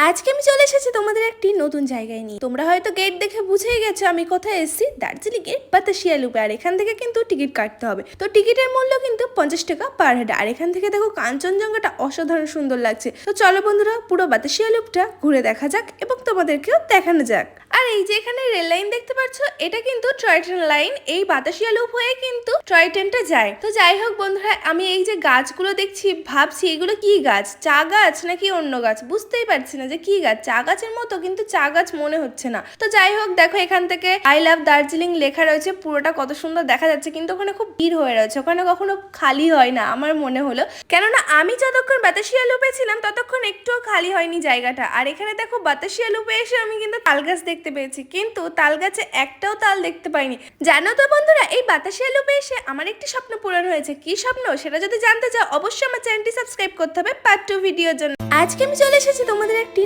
আজকে আমি চলে এসেছি তোমাদের একটি নতুন জায়গায় নিয়ে। তোমরা হয়তো গেট দেখে বুঝেই গেছো আমি কোথায় এসেছি। দার্জিলিং এর বাতাসিয়া লুপে। আর এখান থেকে কিন্তু টিকিট কাটতে হবে। তো টিকিটের মূল্য কিন্তু 50 টাকা পার হেড। আর এখান থেকে দেখো কাঞ্চনজঙ্ঘাটা অসাধারণ সুন্দর লাগছে। তো চলো বন্ধুরা পুরো বাতাসিয়া লুপটা ঘুরে দেখা যাক এবং তোমাদেরকেও দেখানো যাক। আর এই যে এখানে রেল লাইন দেখতে পাচ্ছ, এটা কিন্তু টয় ট্রেন লাইন। এই বাতাসিয়া লুপ হয়ে কিন্তু টয় ট্রেনটা যায়। তো যাই হোক বন্ধুরা, আমি এই যে গাছগুলো দেখছি ভাবছি এগুলো কি গাছ, চা গাছ নাকি অন্য গাছ বুঝতেই পারছি না যে কি গাছ। চা গাছের মতো কিন্তু চা গাছ মনে হচ্ছে না। তো যাই হোক দেখো এখান থেকে আই লাভ দার্জিলিং লেখা রয়েছে, পুরোটা কত সুন্দর দেখা যাচ্ছে। কিন্তু ওখানে খুব ভিড় হয়ে রয়েছে, ওখানে কখনো খালি হয় না আমার মনে হলো। কেননা আমি যতক্ষণ বাতাসিয়া লুপে ছিলাম ততক্ষণ একটুও খালি হয়নি জায়গাটা। আর এখানে দেখো বাতাসিয়া লুপে এসে আমি কিন্তু তাল গাছ দেখতে পেয়েছি, কিন্তু তাল গাছে একটাও তাল দেখতে পাইনি। জানো তো বন্ধুরা, এই বাতাসিয়া লুপে এসে আমার একটি স্বপ্ন পূরণ হয়েছে। কি স্বপ্ন সেটা যদি জানতে চাও অবশ্যই আমার চ্যানেলটি সাবস্ক্রাইব করতে হবে পার্ট 2 ভিডিওর জন্য। আজকে আমি চলে এসেছি তোমাদের একটি